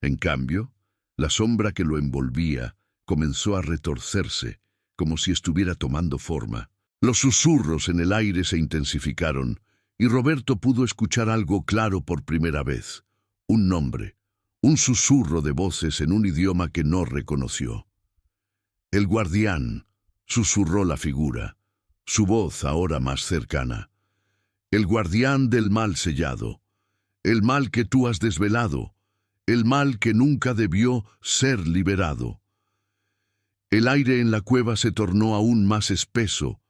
A: En cambio, la sombra que lo envolvía comenzó a retorcerse, como si estuviera tomando forma. Los susurros en el aire se intensificaron, y Roberto pudo escuchar algo claro por primera vez. Un nombre, un susurro de voces en un idioma que no reconoció. «El guardián», susurró la figura, su voz ahora más cercana. «El guardián del mal sellado, el mal que tú has desvelado, el mal que nunca debió ser liberado». El aire en la cueva se tornó aún más espeso,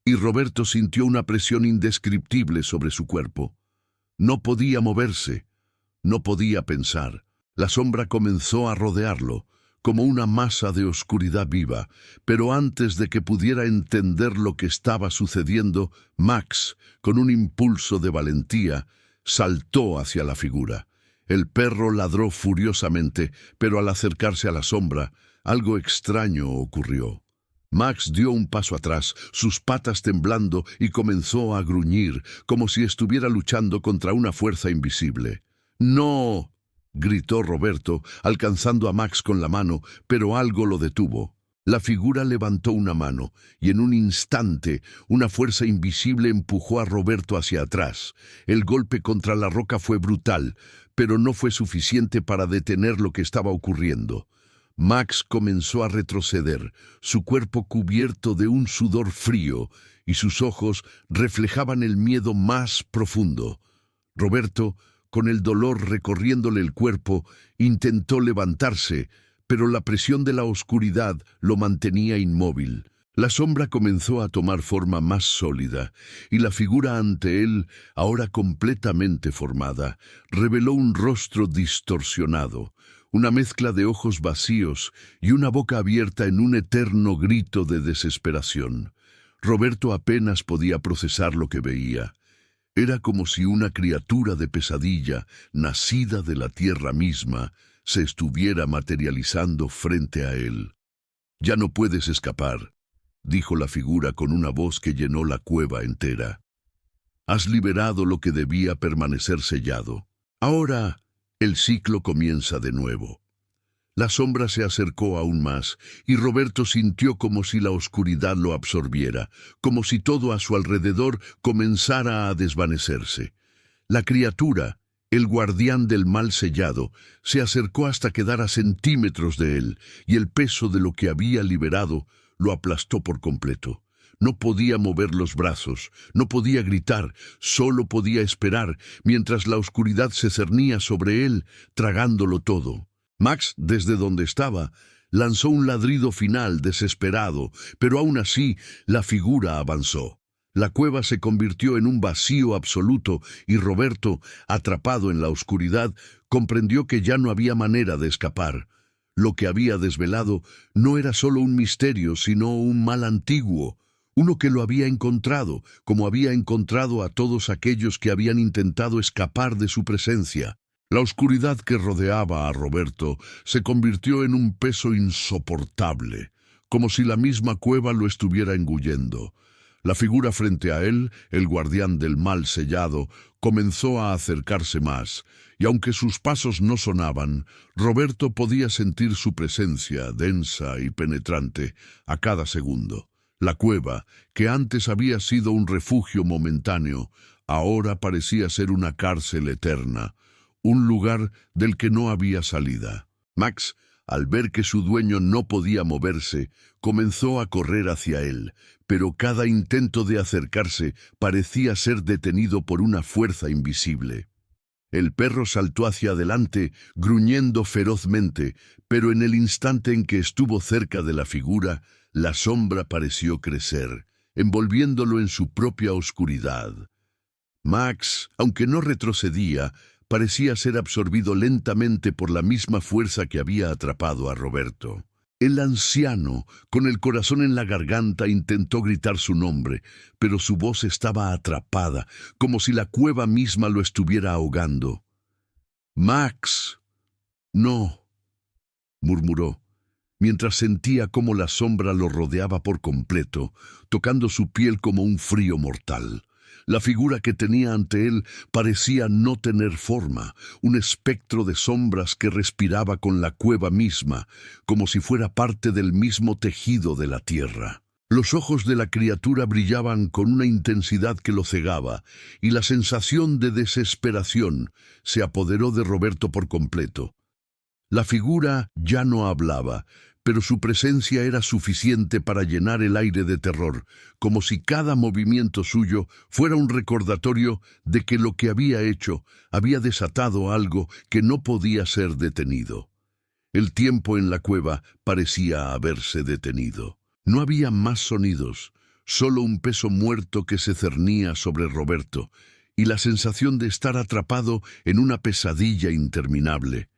A: y Roberto sintió una presión indescriptible sobre su cuerpo. No podía moverse, no podía pensar. La sombra comenzó a rodearlo, como una masa de oscuridad viva, pero antes de que pudiera entender lo que estaba sucediendo, Max, con un impulso de valentía, saltó hacia la figura. El perro ladró furiosamente, pero al acercarse a la sombra, algo extraño ocurrió. Max dio un paso atrás, sus patas temblando, y comenzó a gruñir, como si estuviera luchando contra una fuerza invisible. ¡No!, gritó Roberto, alcanzando a Max con la mano, pero algo lo detuvo. La figura levantó una mano, y en un instante una fuerza invisible empujó a Roberto hacia atrás. El golpe contra la roca fue brutal, pero no fue suficiente para detener lo que estaba ocurriendo. Max comenzó a retroceder, su cuerpo cubierto de un sudor frío, y sus ojos reflejaban el miedo más profundo. Roberto, con el dolor recorriéndole el cuerpo, intentó levantarse, pero la presión de la oscuridad lo mantenía inmóvil. La sombra comenzó a tomar forma más sólida, y la figura ante él, ahora completamente formada, reveló un rostro distorsionado, una mezcla de ojos vacíos y una boca abierta en un eterno grito de desesperación. Roberto apenas podía procesar lo que veía. Era como si una criatura de pesadilla, nacida de la tierra misma, se estuviera materializando frente a él. «Ya no puedes escapar», dijo la figura con una voz que llenó la cueva entera. «Has liberado lo que debía permanecer sellado. Ahora el ciclo comienza de nuevo». La sombra se acercó aún más, y Roberto sintió como si la oscuridad lo absorbiera, como si todo a su alrededor comenzara a desvanecerse. La criatura, el guardián del mal sellado, se acercó hasta quedar a centímetros de él, y el peso de lo que había liberado lo aplastó por completo. No podía mover los brazos, no podía gritar, solo podía esperar, mientras la oscuridad se cernía sobre él, tragándolo todo. Max, desde donde estaba, lanzó un ladrido final desesperado, pero aún así la figura avanzó. La cueva se convirtió en un vacío absoluto y Roberto, atrapado en la oscuridad, comprendió que ya no había manera de escapar. Lo que había desvelado no era solo un misterio, sino un mal antiguo, uno que lo había encontrado, como había encontrado a todos aquellos que habían intentado escapar de su presencia. La oscuridad que rodeaba a Roberto se convirtió en un peso insoportable, como si la misma cueva lo estuviera engullendo. La figura frente a él, el guardián del mal sellado, comenzó a acercarse más, y aunque sus pasos no sonaban, Roberto podía sentir su presencia, densa y penetrante, a cada segundo. La cueva, que antes había sido un refugio momentáneo, ahora parecía ser una cárcel eterna, un lugar del que no había salida. Max, al ver que su dueño no podía moverse, comenzó a correr hacia él, pero cada intento de acercarse parecía ser detenido por una fuerza invisible. El perro saltó hacia adelante, gruñendo ferozmente, pero en el instante en que estuvo cerca de la figura, la sombra pareció crecer, envolviéndolo en su propia oscuridad. Max, aunque no retrocedía, parecía ser absorbido lentamente por la misma fuerza que había atrapado a Roberto. El anciano, con el corazón en la garganta, intentó gritar su nombre, pero su voz estaba atrapada, como si la cueva misma lo estuviera ahogando. «Max». «No», murmuró, mientras sentía cómo la sombra lo rodeaba por completo, tocando su piel como un frío mortal. La figura que tenía ante él parecía no tener forma, un espectro de sombras que respiraba con la cueva misma, como si fuera parte del mismo tejido de la tierra. Los ojos de la criatura brillaban con una intensidad que lo cegaba, y la sensación de desesperación se apoderó de Roberto por completo. La figura ya no hablaba, pero su presencia era suficiente para llenar el aire de terror, como si cada movimiento suyo fuera un recordatorio de que lo que había hecho había desatado algo que no podía ser detenido. El tiempo en la cueva parecía haberse detenido. No había más sonidos, solo un peso muerto que se cernía sobre Roberto y la sensación de estar atrapado en una pesadilla interminable.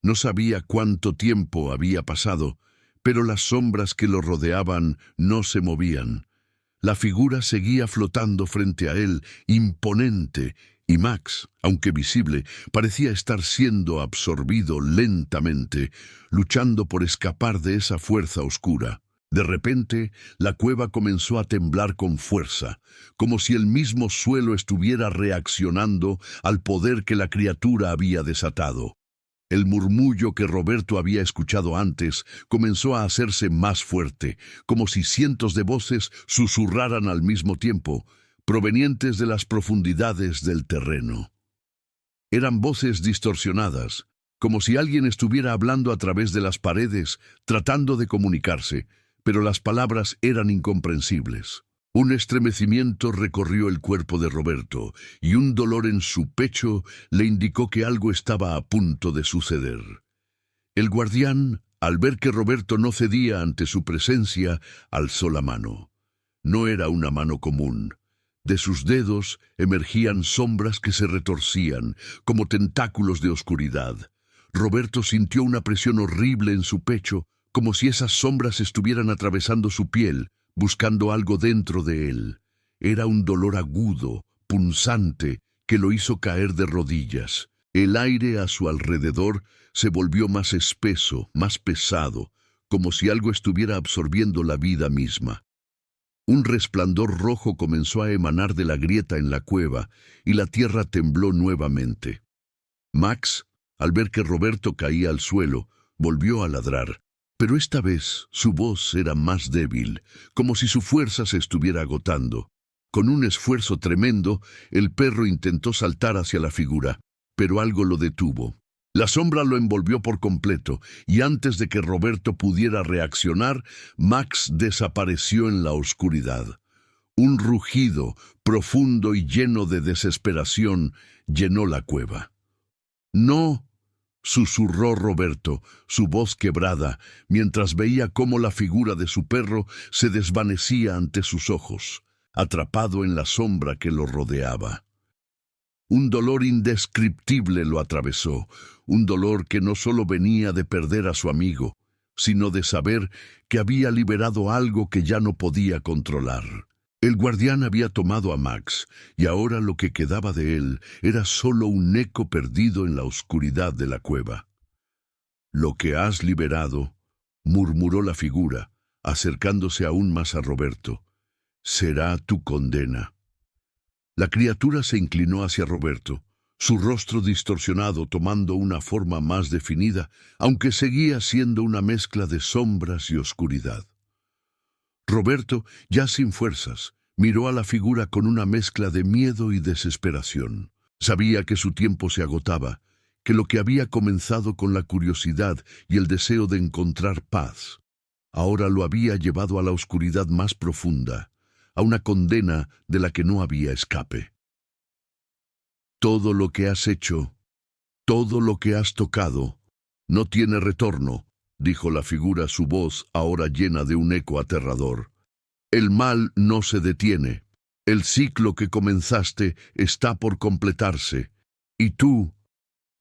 A: No sabía cuánto tiempo había pasado, pero las sombras que lo rodeaban no se movían. La figura seguía flotando frente a él, imponente, y Max, aunque visible, parecía estar siendo absorbido lentamente, luchando por escapar de esa fuerza oscura. De repente, la cueva comenzó a temblar con fuerza, como si el mismo suelo estuviera reaccionando al poder que la criatura había desatado. El murmullo que Roberto había escuchado antes comenzó a hacerse más fuerte, como si cientos de voces susurraran al mismo tiempo, provenientes de las profundidades del terreno. Eran voces distorsionadas, como si alguien estuviera hablando a través de las paredes, tratando de comunicarse, pero las palabras eran incomprensibles. Un estremecimiento recorrió el cuerpo de Roberto y un dolor en su pecho le indicó que algo estaba a punto de suceder. El guardián, al ver que Roberto no cedía ante su presencia, alzó la mano. No era una mano común. De sus dedos emergían sombras que se retorcían, como tentáculos de oscuridad. Roberto sintió una presión horrible en su pecho, como si esas sombras estuvieran atravesando su piel, buscando algo dentro de él. Era un dolor agudo, punzante, que lo hizo caer de rodillas. El aire a su alrededor se volvió más espeso, más pesado, como si algo estuviera absorbiendo la vida misma. Un resplandor rojo comenzó a emanar de la grieta en la cueva, y la tierra tembló nuevamente. Max, al ver que Roberto caía al suelo, volvió a ladrar. Pero esta vez su voz era más débil, como si su fuerza se estuviera agotando. Con un esfuerzo tremendo, el perro intentó saltar hacia la figura, pero algo lo detuvo. La sombra lo envolvió por completo, y antes de que Roberto pudiera reaccionar, Max desapareció en la oscuridad. Un rugido, profundo y lleno de desesperación, llenó la cueva. «No», susurró Roberto, su voz quebrada, mientras veía cómo la figura de su perro se desvanecía ante sus ojos, atrapado en la sombra que lo rodeaba. Un dolor indescriptible lo atravesó, un dolor que no solo venía de perder a su amigo, sino de saber que había liberado algo que ya no podía controlar. El guardián había tomado a Max, y ahora lo que quedaba de él era solo un eco perdido en la oscuridad de la cueva. «Lo que has liberado», murmuró la figura, acercándose aún más a Roberto, «será tu condena». La criatura se inclinó hacia Roberto, su rostro distorsionado tomando una forma más definida, aunque seguía siendo una mezcla de sombras y oscuridad. Roberto, ya sin fuerzas, miró a la figura con una mezcla de miedo y desesperación. Sabía que su tiempo se agotaba, que lo que había comenzado con la curiosidad y el deseo de encontrar paz, ahora lo había llevado a la oscuridad más profunda, a una condena de la que no había escape. «Todo lo que has hecho, todo lo que has tocado, no tiene retorno», dijo la figura, su voz ahora llena de un eco aterrador. «El mal no se detiene. El ciclo que comenzaste está por completarse, y tú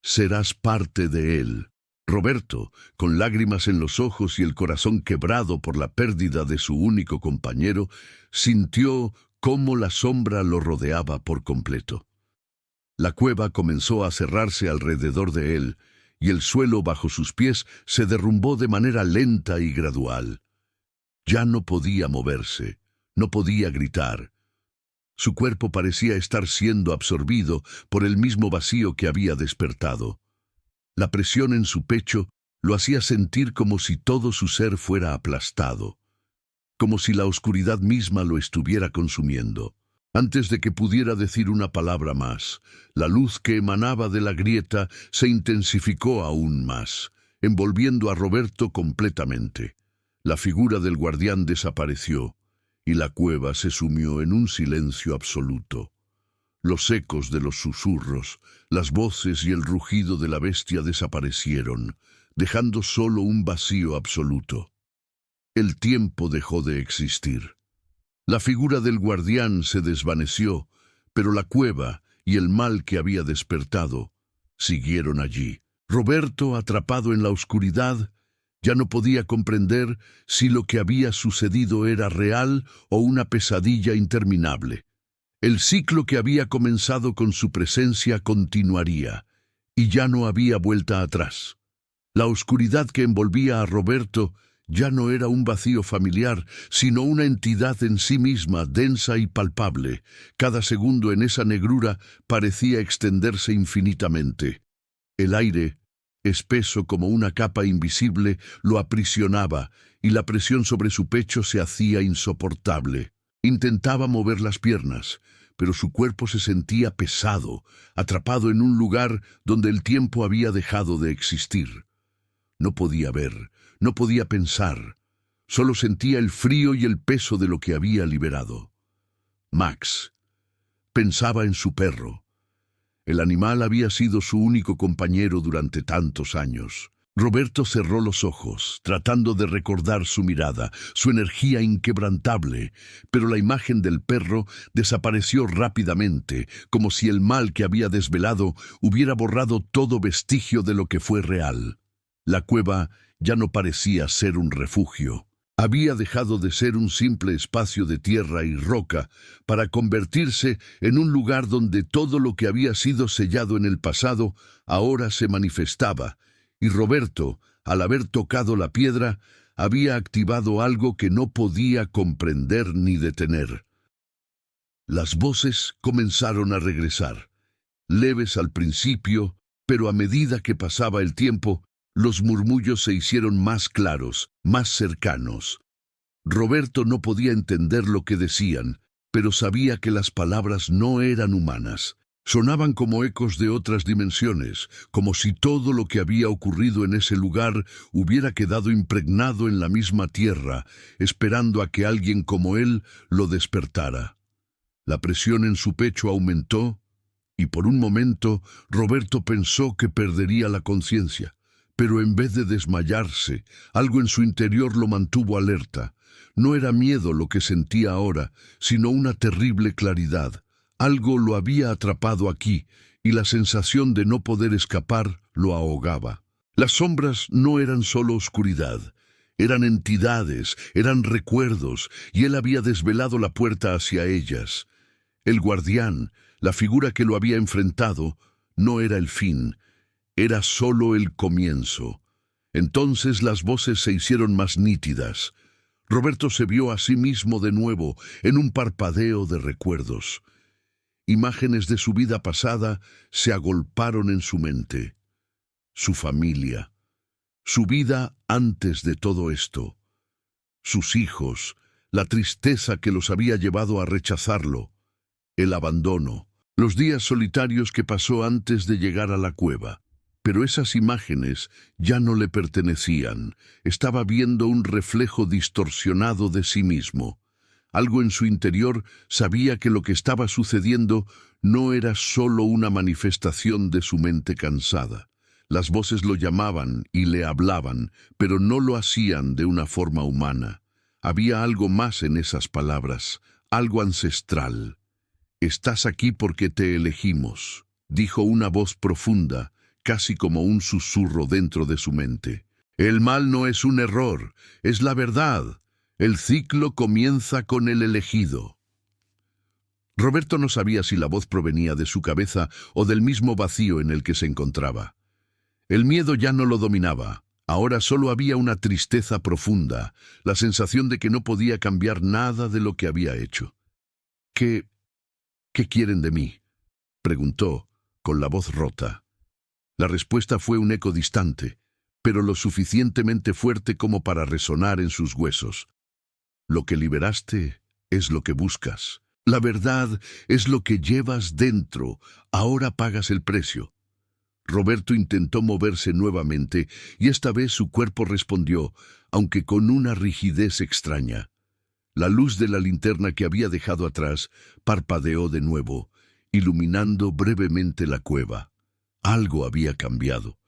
A: serás parte de él». Roberto, con lágrimas en los ojos y el corazón quebrado por la pérdida de su único compañero, sintió cómo la sombra lo rodeaba por completo. La cueva comenzó a cerrarse alrededor de él, y el suelo bajo sus pies se derrumbó de manera lenta y gradual. Ya no podía moverse, no podía gritar. Su cuerpo parecía estar siendo absorbido por el mismo vacío que había despertado. La presión en su pecho lo hacía sentir como si todo su ser fuera aplastado, como si la oscuridad misma lo estuviera consumiendo. Antes de que pudiera decir una palabra más, la luz que emanaba de la grieta se intensificó aún más, envolviendo a Roberto completamente. La figura del guardián desapareció, y la cueva se sumió en un silencio absoluto. Los ecos de los susurros, las voces y el rugido de la bestia desaparecieron. dejando solo un vacío absoluto. El tiempo dejó de existir. La figura del guardián se desvaneció, pero la cueva y el mal que había despertado siguieron allí. Roberto, atrapado en la oscuridad, ya no podía comprender si lo que había sucedido era real o una pesadilla interminable. El ciclo que había comenzado con su presencia continuaría, y ya no había vuelta atrás. La oscuridad que envolvía a Roberto ya no era un vacío familiar, sino una entidad en sí misma, densa y palpable. Cada segundo en esa negrura parecía extenderse infinitamente. El aire, espeso como una capa invisible, lo aprisionaba, y la presión sobre su pecho se hacía insoportable. Intentaba mover las piernas, pero su cuerpo se sentía pesado, atrapado en un lugar donde el tiempo había dejado de existir. No podía ver, no podía pensar, solo sentía el frío y el peso de lo que había liberado. Max pensaba en su perro. El animal había sido su único compañero durante tantos años. Roberto cerró los ojos, tratando de recordar su mirada, su energía inquebrantable, pero la imagen del perro desapareció rápidamente, como si el mal que había desvelado hubiera borrado todo vestigio de lo que fue real. La cueva ya no parecía ser un refugio. Había dejado de ser un simple espacio de tierra y roca para convertirse en un lugar donde todo lo que había sido sellado en el pasado ahora se manifestaba, y Roberto, al haber tocado la piedra, había activado algo que no podía comprender ni detener. Las voces comenzaron a regresar, leves al principio, pero a medida que pasaba el tiempo, los murmullos se hicieron más claros, más cercanos. Roberto no podía entender lo que decían, pero sabía que las palabras no eran humanas. Sonaban como ecos de otras dimensiones, como si todo lo que había ocurrido en ese lugar hubiera quedado impregnado en la misma tierra, esperando a que alguien como él lo despertara. La presión en su pecho aumentó, y por un momento Roberto pensó que perdería la conciencia. Pero en vez de desmayarse, algo en su interior lo mantuvo alerta. No era miedo lo que sentía ahora, sino una terrible claridad. Algo lo había atrapado aquí, y la sensación de no poder escapar lo ahogaba. Las sombras no eran solo oscuridad, eran entidades, eran recuerdos, y él había desvelado la puerta hacia ellas. El guardián, la figura que lo había enfrentado, no era el fin, era solo el comienzo. Entonces las voces se hicieron más nítidas. Roberto se vio a sí mismo de nuevo en un parpadeo de recuerdos. Imágenes de su vida pasada se agolparon en su mente. Su familia, su vida antes de todo esto, sus hijos, la tristeza que los había llevado a rechazarlo, el abandono, los días solitarios que pasó antes de llegar a la cueva. Pero esas imágenes ya no le pertenecían. Estaba viendo un reflejo distorsionado de sí mismo. Algo en su interior sabía que lo que estaba sucediendo no era solo una manifestación de su mente cansada. Las voces lo llamaban y le hablaban, pero no lo hacían de una forma humana. Había algo más en esas palabras, algo ancestral. «Estás aquí porque te elegimos», dijo una voz profunda, casi como un susurro dentro de su mente. «El mal no es un error, es la verdad. El ciclo comienza con el elegido». Roberto no sabía si la voz provenía de su cabeza o del mismo vacío en el que se encontraba. El miedo ya no lo dominaba. Ahora solo había una tristeza profunda, la sensación de que no podía cambiar nada de lo que había hecho. ¿Qué quieren de mí?», preguntó, con la voz rota. La respuesta fue un eco distante, pero lo suficientemente fuerte como para resonar en sus huesos. «Lo que liberaste es lo que buscas. La verdad es lo que llevas dentro. Ahora pagas el precio». Roberto intentó moverse nuevamente, y esta vez su cuerpo respondió, aunque con una rigidez extraña. La luz de la linterna que había dejado atrás parpadeó de nuevo, iluminando brevemente la cueva. Algo había cambiado.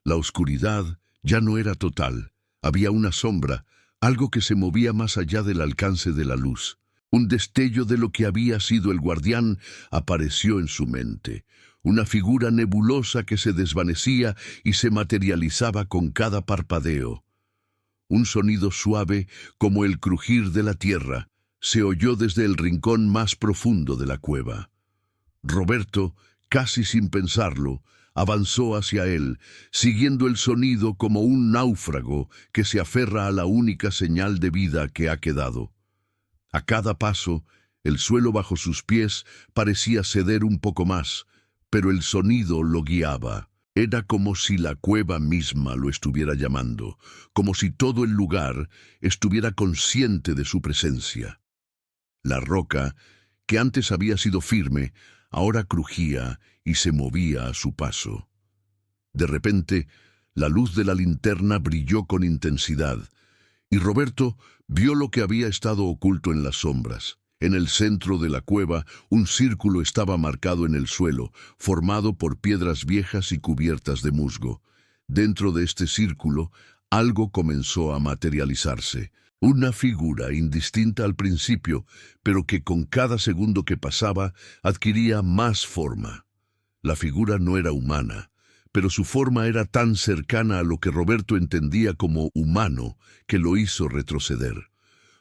A: La oscuridad Ya no era total. Había una sombra, algo que se movía más allá del alcance de la luz. Un destello de lo que había sido el guardián apareció en su mente. Una figura nebulosa que se desvanecía y se materializaba con cada parpadeo. Un sonido suave, como el crujir de la tierra, se oyó desde el rincón más profundo de la cueva. Roberto, casi sin pensarlo, avanzó hacia él, siguiendo el sonido como un náufrago que se aferra a la única señal de vida que ha quedado. A cada paso, el suelo bajo sus pies parecía ceder un poco más, pero el sonido lo guiaba. Era como si la cueva misma lo estuviera llamando, como si todo el lugar estuviera consciente de su presencia. La roca, que antes había sido firme, ahora crujía y se movía a su paso. De repente, la luz de la linterna brilló con intensidad, y Roberto vio lo que había estado oculto en las sombras. En el centro de la cueva, un círculo estaba marcado en el suelo, formado por piedras viejas y cubiertas de musgo. Dentro de este círculo, algo comenzó a materializarse. Una figura indistinta al principio, pero que con cada segundo que pasaba adquiría más forma. La figura no era humana, pero su forma era tan cercana a lo que Roberto entendía como humano que lo hizo retroceder.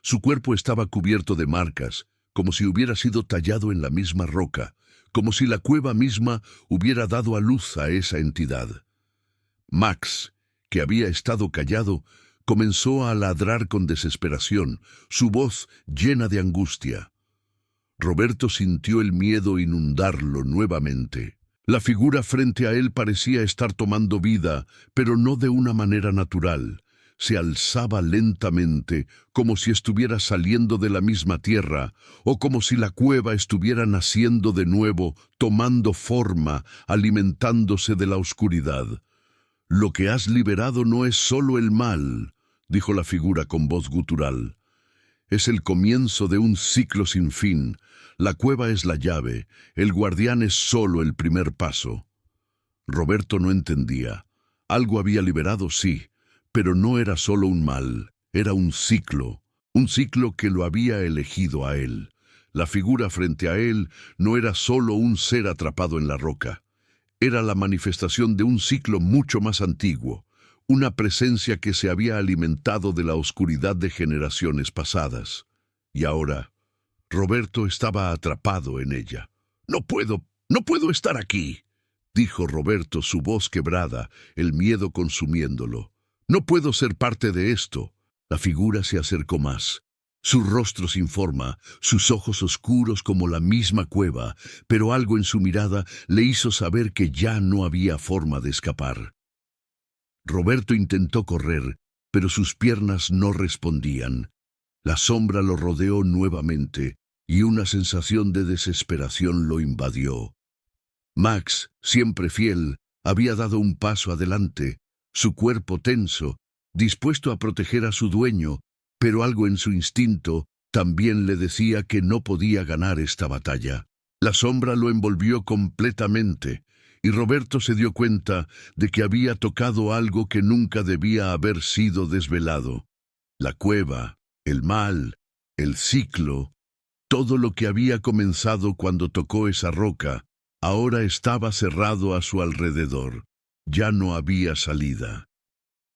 A: Su cuerpo estaba cubierto de marcas, como si hubiera sido tallado en la misma roca, como si la cueva misma hubiera dado a luz a esa entidad. Max, que había estado callado, comenzó a ladrar con desesperación, su voz llena de angustia. Roberto sintió el miedo inundarlo nuevamente. La figura frente a él parecía estar tomando vida, pero no de una manera natural. Se alzaba lentamente, como si estuviera saliendo de la misma tierra, o como si la cueva estuviera naciendo de nuevo, tomando forma, alimentándose de la oscuridad. «Lo que has liberado no es solo el mal», dijo la figura con voz gutural. «Es el comienzo de un ciclo sin fin. La cueva es la llave, el guardián es solo el primer paso». Roberto no entendía. Algo había liberado, sí, pero no era solo un mal, era un ciclo que lo había elegido a él. La figura frente a él no era solo un ser atrapado en la roca. Era la manifestación de un ciclo mucho más antiguo, una presencia que se había alimentado de la oscuridad de generaciones pasadas. Y ahora, Roberto estaba atrapado en ella. No puedo estar aquí», dijo Roberto, su voz quebrada, el miedo consumiéndolo. «No puedo ser parte de esto». La figura se acercó más. Su rostro sin forma, sus ojos oscuros como la misma cueva, pero algo en su mirada le hizo saber que ya no había forma de escapar. Roberto intentó correr, pero sus piernas no respondían. La sombra lo rodeó nuevamente, y una sensación de desesperación lo invadió. Max, siempre fiel, había dado un paso adelante, su cuerpo tenso, dispuesto a proteger a su dueño, pero algo en su instinto también le decía que no podía ganar esta batalla. La sombra lo envolvió completamente, y Roberto se dio cuenta de que había tocado algo que nunca debía haber sido desvelado. La cueva, el mal, el ciclo, todo lo que había comenzado cuando tocó esa roca, ahora estaba cerrado a su alrededor. Ya no había salida.